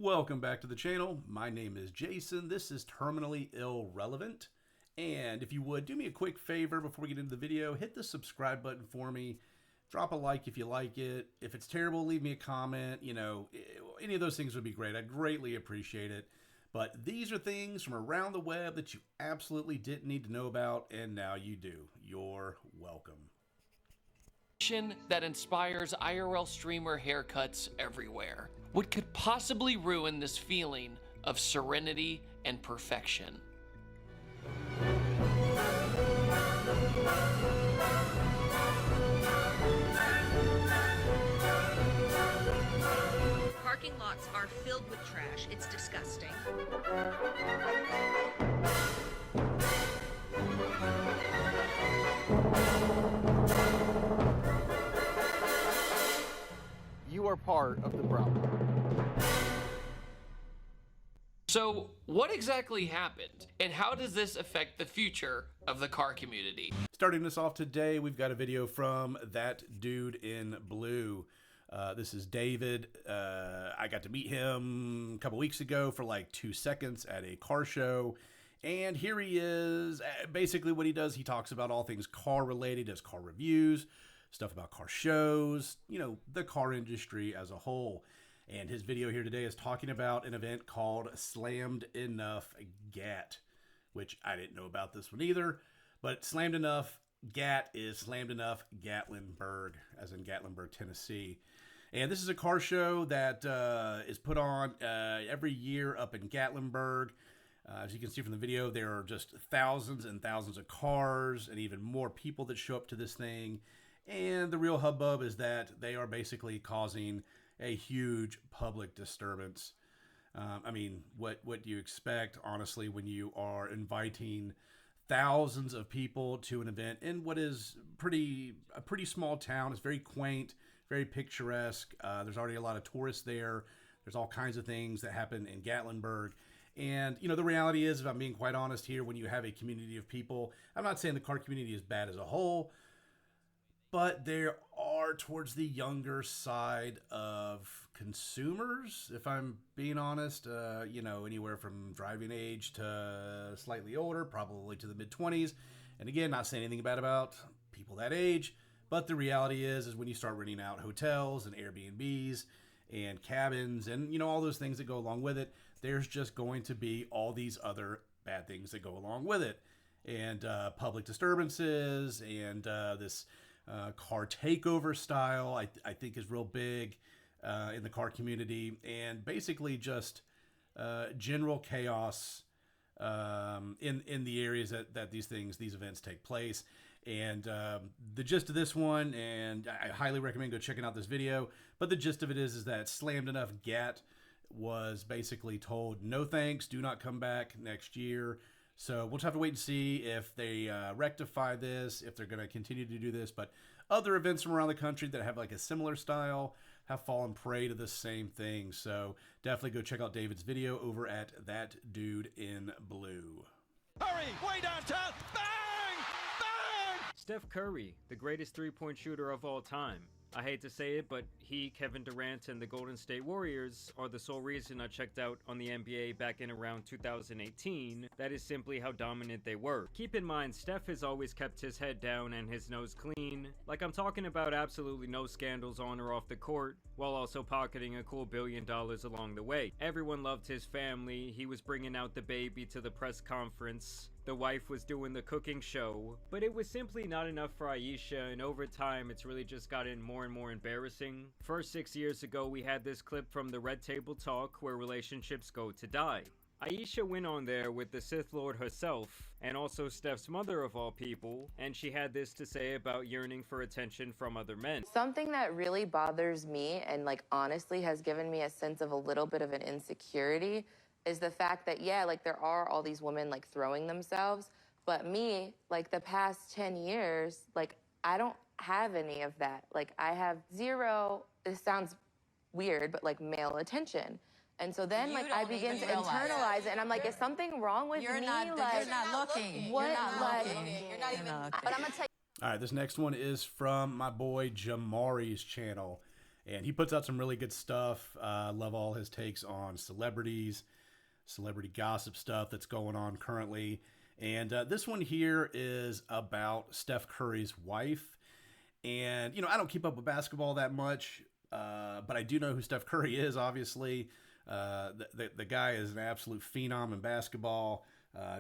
Welcome back to the channel. My name is Jason. This is Terminally Irrelevant. And if you would, do me a quick favor before we get into the video. Hit the subscribe button for me. Drop a like if you like it. If it's terrible, leave me a comment. You know, any of those things would be great. I'd greatly appreciate it. But these are things from around the web that you absolutely didn't need to know about, and now you do. You're welcome. That inspires IRL streamer haircuts everywhere. What could possibly ruin this feeling of serenity and perfection? Parking lots are filled with trash. It's disgusting. You are part of the problem. So, what exactly happened, and how does this affect the future of the car community? Starting us off today, we've got a video from That Dude in Blue. This is David. I got to meet him a couple weeks ago for like 2 seconds at a car show. And here he is. Basically what he does, he talks about all things car related, does car reviews, stuff about car shows, you know, the car industry as a whole. And his video here today is talking about an event called Slammed Enough GAT, which I didn't know about this one either. But Slammed Enough GAT is Slammed Enough Gatlinburg, as in Gatlinburg, Tennessee. And this is a car show that is put on every year up in Gatlinburg. As you can see from the video, there are just thousands and thousands of cars and even more people that show up to this thing. And the real hubbub is that they are basically causing a huge public disturbance. I mean, what do you expect, honestly, when you are inviting thousands of people to an event in what is a pretty small town? It's very quaint, very picturesque. There's already a lot of tourists there. There's all kinds of things that happen in Gatlinburg. And, you know, the reality is, if I'm being quite honest here, when you have a community of people, I'm not saying the car community is bad as a whole, but there are towards the younger side of consumers, if I'm being honest, you know, anywhere from driving age to slightly older, probably to the mid-20s. And again, not saying anything bad about people that age, but the reality is when you start renting out hotels and Airbnbs and cabins and, you know, all those things that go along with it, there's just going to be all these other bad things that go along with it. And public disturbances and this car takeover style, I think is real big in the car community, and basically just general chaos in the areas that these events take place. And the gist of this one, and I highly recommend go checking out this video, but the gist of it is that Slammed Enough GAT was basically told, no thanks, do not come back next year. So we'll just have to wait and see if they rectify this, if they're going to continue to do this. But other events from around the country that have like a similar style have fallen prey to the same thing. So definitely go check out David's video over at That Dude in Blue. Hurry, way downtown, bang, bang! Steph Curry, the greatest three-point shooter of all time. I hate to say it, but he, Kevin Durant, and the Golden State Warriors are the sole reason I checked out on the NBA back in around 2018. That is simply how dominant they were. Keep in mind, Steph has always kept his head down and his nose clean. Like, I'm talking about absolutely no scandals on or off the court, while also pocketing a cool $1 billion along the way. Everyone loved his family. He was bringing out the baby to the press conference. The wife was doing the cooking show, but it was simply not enough for Ayesha, and over time it's really just gotten more and more embarrassing. First, 6 years ago we had this clip from the Red Table Talk where relationships go to die. Ayesha went on there with the Sith Lord herself, and also Steph's mother of all people, and she had this to say about yearning for attention from other men. Something that really bothers me and like honestly has given me a sense of a little bit of an insecurity is the fact that, yeah, like there are all these women like throwing themselves, but me, like the past 10 years, like I don't have any of that. Like I have zero, this sounds weird, but like male attention. And so then like I begin to internalize it and I'm like, is something wrong with me? You're not looking. What? You're not Like, looking. You're not even looking. but I'm gonna tell you. All right, this next one is from my boy Jamari's channel. and he puts out some really good stuff. Love all his takes on celebrities, celebrity gossip stuff that's going on currently. And this one here is about Steph Curry's wife. And, you know, I don't keep up with basketball that much, but I do know who Steph Curry is, obviously. The guy is an absolute phenom in basketball,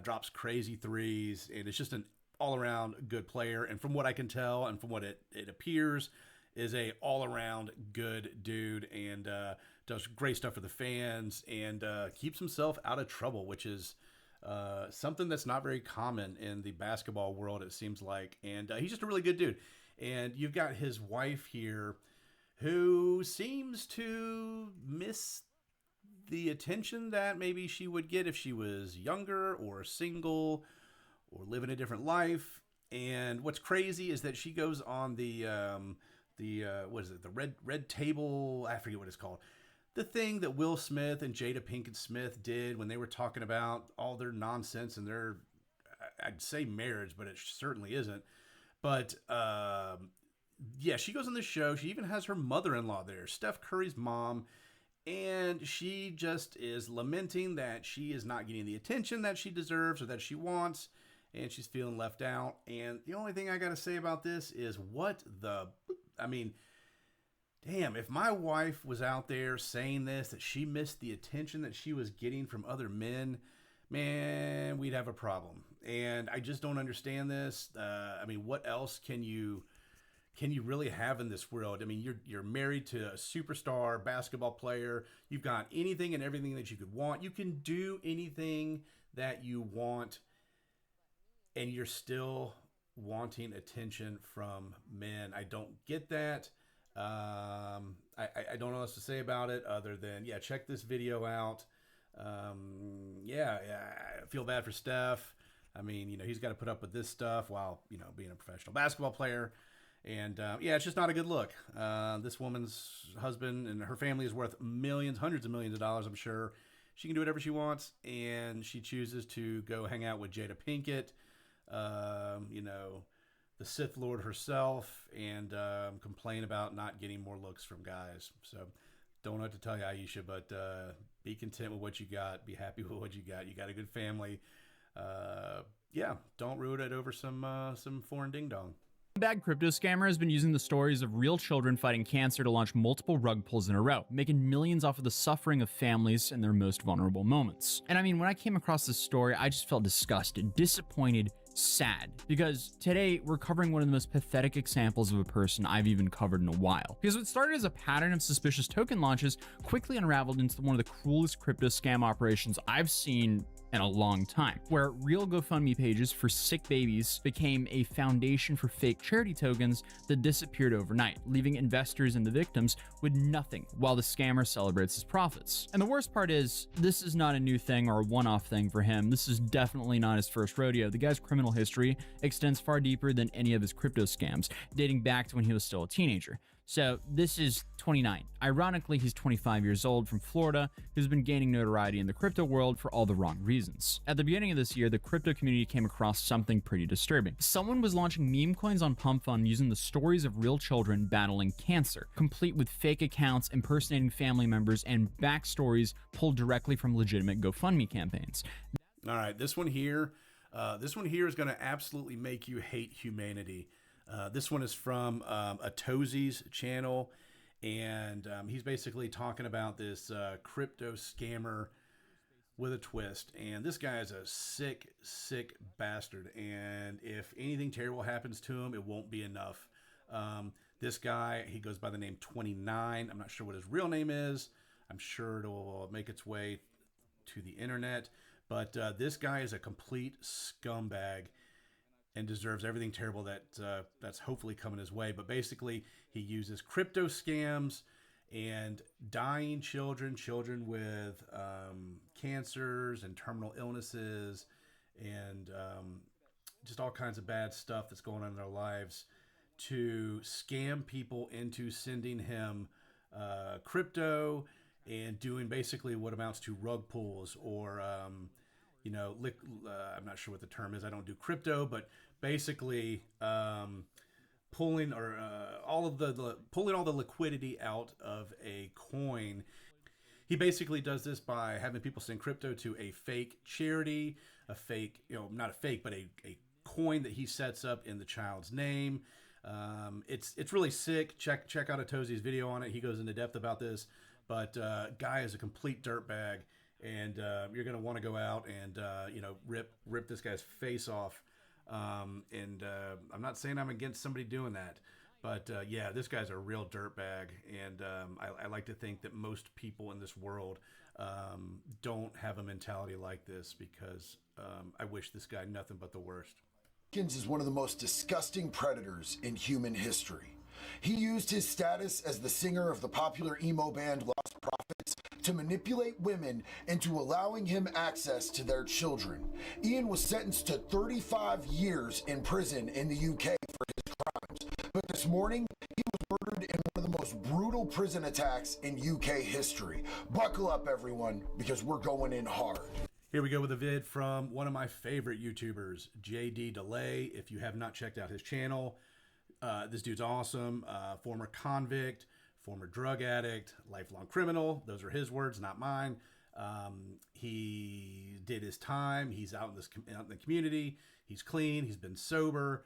drops crazy threes, and it's just an all-around good player. And from what I can tell and from what it appears, is a all-around good dude, and does great stuff for the fans, and keeps himself out of trouble, which is something that's not very common in the basketball world, it seems like. And he's just a really good dude. And you've got his wife here who seems to miss the attention that maybe she would get if she was younger or single or living a different life. And what's crazy is that she goes on the what is it, the red table, I forget what it's called, the thing that Will Smith and Jada Pinkett Smith did when they were talking about all their nonsense and their, I'd say marriage, but it certainly isn't. But yeah, she goes on this show. She even has her mother-in-law there, Steph Curry's mom, and she just is lamenting that she is not getting the attention that she deserves or that she wants, and she's feeling left out. And the only thing I got to say about this is I mean, damn, if my wife was out there saying this, that she missed the attention that she was getting from other men, man, we'd have a problem. And I just don't understand this. I mean, what else can you really have in this world? I mean, you're married to a superstar basketball player. You've got anything and everything that you could want. You can do anything that you want, and you're still wanting attention from men. I don't get that. I don't know what else to say about it other than, yeah, check this video out. Yeah, I feel bad for Steph. I mean, you know, he's got to put up with this stuff while, you know, being a professional basketball player. And yeah, it's just not a good look. This woman's husband and her family is worth millions, hundreds of millions of dollars, I'm sure. She can do whatever she wants, and she chooses to go hang out with Jada Pinkett, you know, the Sith Lord herself, and complain about not getting more looks from guys. So don't know what to tell you, Aisha, but be content with what you got. Be happy with what you got. You got a good family. Yeah, don't ruin it over some foreign ding dong. Bad crypto scammer has been using the stories of real children fighting cancer to launch multiple rug pulls in a row, making millions off of the suffering of families in their most vulnerable moments. And I mean, when I came across this story, I just felt disgusted, disappointed, sad, because today we're covering one of the most pathetic examples of a person I've even covered in a while. Because what started as a pattern of suspicious token launches quickly unraveled into one of the cruelest crypto scam operations I've seen in a long time, where real GoFundMe pages for sick babies became a foundation for fake charity tokens that disappeared overnight, leaving investors and the victims with nothing while the scammer celebrates his profits. And the worst part is, this is not a new thing or a one-off thing for him. This is definitely not his first rodeo. The guy's criminal history extends far deeper than any of his crypto scams, dating back to when he was still a teenager. So this is 29. Ironically, he's 25 years old, from Florida, who's been gaining notoriety in the crypto world for all the wrong reasons. At the beginning of this year, the crypto community came across something pretty disturbing. Someone was launching meme coins on PumpFund using the stories of real children battling cancer, complete with fake accounts impersonating family members and backstories pulled directly from legitimate GoFundMe campaigns. All right, this one here is going to absolutely make you hate humanity. This one is from Atozi's channel, and he's basically talking about this crypto scammer with a twist. And this guy is a sick, sick bastard. And if anything terrible happens to him, it won't be enough. This guy, he goes by the name 29. I'm not sure what his real name is. I'm sure it'll make its way to the internet. But this guy is a complete scumbag and deserves everything terrible that's hopefully coming his way. But basically, he uses crypto scams and dying children with cancers and terminal illnesses and just all kinds of bad stuff that's going on in their lives to scam people into sending him crypto and doing basically what amounts to rug pulls or you know, I'm not sure what the term is. I don't do crypto, but basically pulling or all of the pulling all the liquidity out of a coin. He basically does this by having people send crypto to a fake charity, a fake, not a fake, but a coin that he sets up in the child's name. It's really sick. Check out Atozi's video on it. He goes into depth about this, but guy is a complete dirtbag, and you're gonna want to go out and rip this guy's face off. I'm not saying I'm against somebody doing that, but yeah, this guy's a real dirtbag, and I like to think that most people in this world don't have a mentality like this, because I wish this guy nothing but the worst. Watkins is one of the most disgusting predators in human history. He used his status as the singer of the popular emo band Lost Prophets to manipulate women into allowing him access to their children. Ian was sentenced to 35 years in prison in the UK for his crimes, but this morning he was murdered in one of the most brutal prison attacks in UK history. Buckle up, everyone, because we're going in hard. Here we go with a vid from one of my favorite YouTubers, JD Delay. If you have not checked out his channel, this dude's awesome. Former convict, former drug addict, lifelong criminal. Those are his words, not mine. He did his time. He's out in the community. He's clean. He's been sober.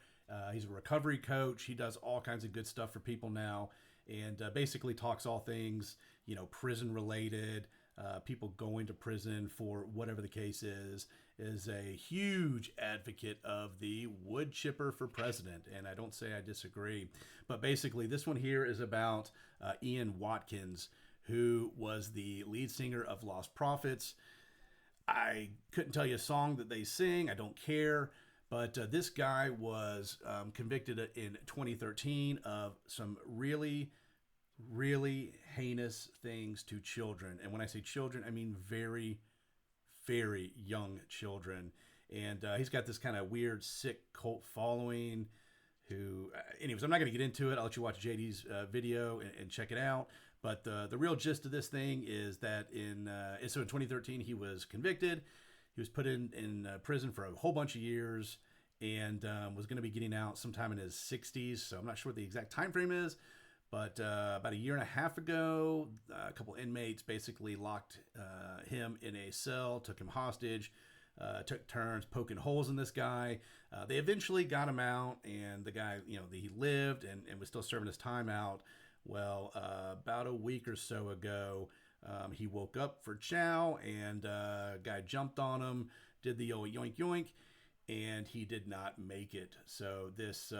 He's a recovery coach. He does all kinds of good stuff for people now, and basically talks all things, prison related. People going to prison for whatever the case is a huge advocate of the wood chipper for president, and I don't say I disagree. But basically, this one here is about Ian Watkins, who was the lead singer of Lost Prophets. I couldn't tell you a song that they sing. I don't care. But this guy was convicted in 2013 of some really heinous things to children. And when I say children, I mean very, very young children. And he's got this kind of weird, sick cult following who, anyways, I'm not going to get into it. I'll let you watch JD's video and check it out. But the real gist of this thing is that in 2013, he was convicted. He was put in prison for a whole bunch of years, and was going to be getting out sometime in his 60s. So I'm not sure what the exact time frame is. But about a year and a half ago, a couple inmates basically locked him in a cell, took him hostage, took turns poking holes in this guy. They eventually got him out, and the guy, he lived and was still serving his time out. Well, about a week or so ago, he woke up for chow, and a guy jumped on him, did the old yoink yoink, and he did not make it. So this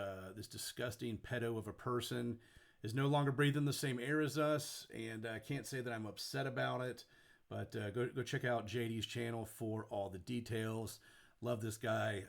disgusting pedo of a person is no longer breathing the same air as us, and I can't say that I'm upset about it, but go check out JD's channel for all the details. Love this guy.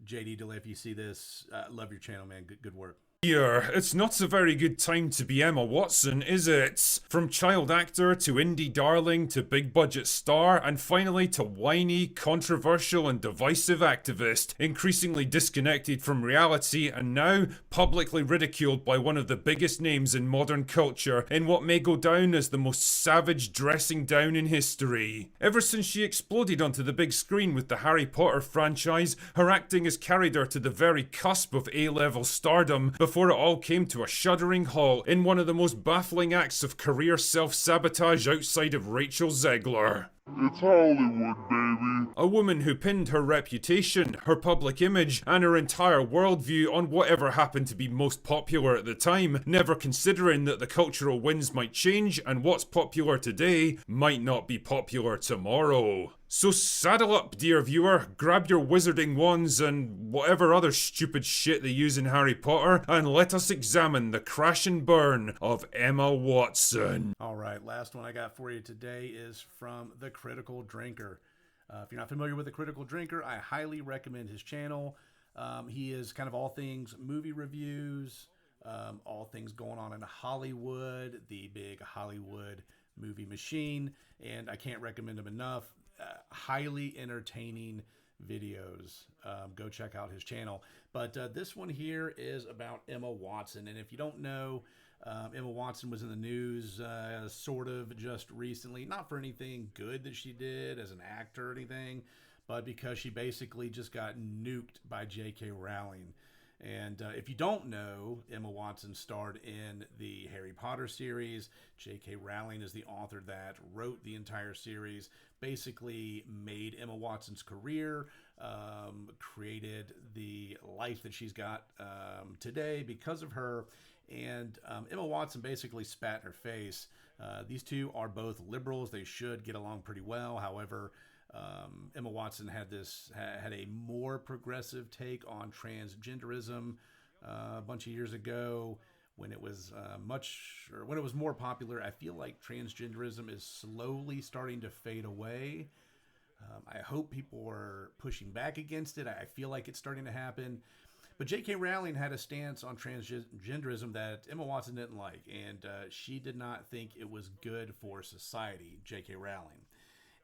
JD Delay, if you see this, love your channel, man. Good work. Yeah, it's not a very good time to be Emma Watson, is it? From child actor to indie darling to big budget star, and finally to whiny, controversial and divisive activist, increasingly disconnected from reality and now publicly ridiculed by one of the biggest names in modern culture in what may go down as the most savage dressing down in history. Ever since she exploded onto the big screen with the Harry Potter franchise, her acting has carried her to the very cusp of A-level stardom before it all came to a shuddering halt in one of the most baffling acts of career self-sabotage outside of Rachel Zegler. It's Hollywood, baby. A woman who pinned her reputation, her public image, and her entire worldview on whatever happened to be most popular at the time, never considering that the cultural winds might change and what's popular today might not be popular tomorrow. So saddle up, dear viewer, grab your wizarding wands and whatever other stupid shit they use in Harry Potter, and let us examine the crash and burn of Emma Watson. All right, last one I got for you today is from The Critical Drinker. If you're not familiar with The Critical Drinker, I highly recommend his channel. He is kind of all things movie reviews, all things going on in Hollywood, the big Hollywood movie machine, and I can't recommend him enough. Highly entertaining videos. Go check out his channel. But this one here is about Emma Watson, and if you don't know, Emma Watson was in the news sort of just recently, not for anything good that she did as an actor or anything, but because she basically just got nuked by J.K. Rowling. And if you don't know, Emma Watson starred in the Harry Potter series. J.K. Rowling is the author that wrote the entire series, basically made Emma Watson's career, created the life that she's got today because of her. And Emma Watson basically spat in her face. These two are both liberals. They should get along pretty well. However, Emma Watson had a more progressive take on transgenderism a bunch of years ago when it was when it was more popular. I feel like transgenderism is slowly starting to fade away. I hope people are pushing back against it. I feel like it's starting to happen. But J.K. Rowling had a stance on transgenderism that Emma Watson didn't like, and she did not think it was good for society, J.K. Rowling.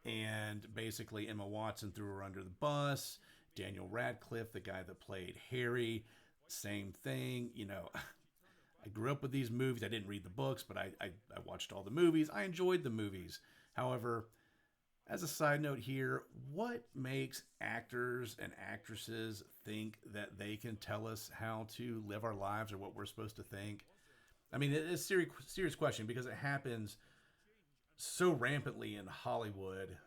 And basically, Emma Watson threw her under the bus. Daniel Radcliffe, the guy that played Harry, same thing. You know, I grew up with these movies. I didn't read the books, but I watched all the movies. I enjoyed the movies. However, as a side note here, what makes actors and actresses think that they can tell us how to live our lives or what we're supposed to think? I mean, it's a serious question because it happens so rampantly in Hollywood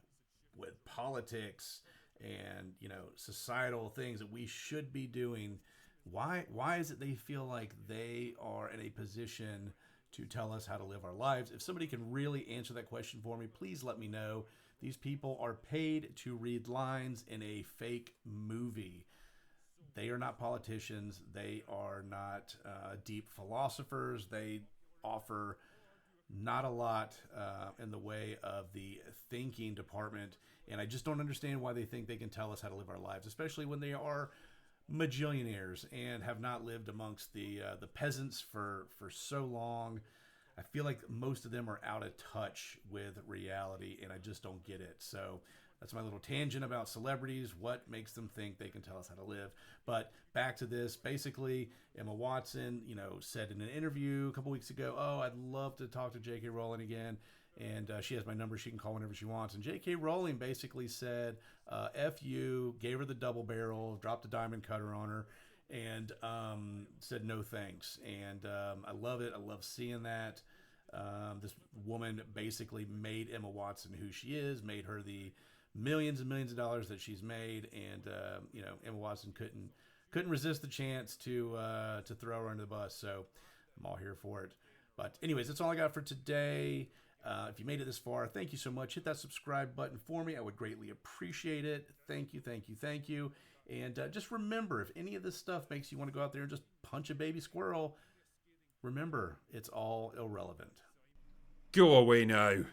with politics and, you know, societal things that we should be doing. Why is it they feel like they are in a position to tell us how to live our lives? If somebody can really answer that question for me, please let me know. These people are paid to read lines in a fake movie. They are not politicians. They are not deep philosophers. They offer not a lot in the way of the thinking department, and I just don't understand why they think they can tell us how to live our lives, especially when they are majillionaires and have not lived amongst the peasants for so long. I feel like most of them are out of touch with reality, and I just don't get it. So that's my little tangent about celebrities, what makes them think they can tell us how to live. But back to this, basically, Emma Watson, you know, said in an interview a couple weeks ago, oh, I'd love to talk to J.K. Rowling again. And she has my number. She can call whenever she wants. And J.K. Rowling basically said, F you, gave her the double barrel, dropped a diamond cutter on her, and said no thanks. And I love it. I love seeing that. This woman basically made Emma Watson who she is, made her the millions and millions of dollars that she's made, and you know, Emma Watson couldn't resist the chance to throw her under the bus. So I'm all here for it. But anyways, that's all I got for today. If you made it this far, thank you so much. Hit that subscribe button for me. I would greatly appreciate it. Thank you, thank you, thank you. And just remember, if any of this stuff makes you want to go out there and just punch a baby squirrel, remember, it's all irrelevant. Go away now.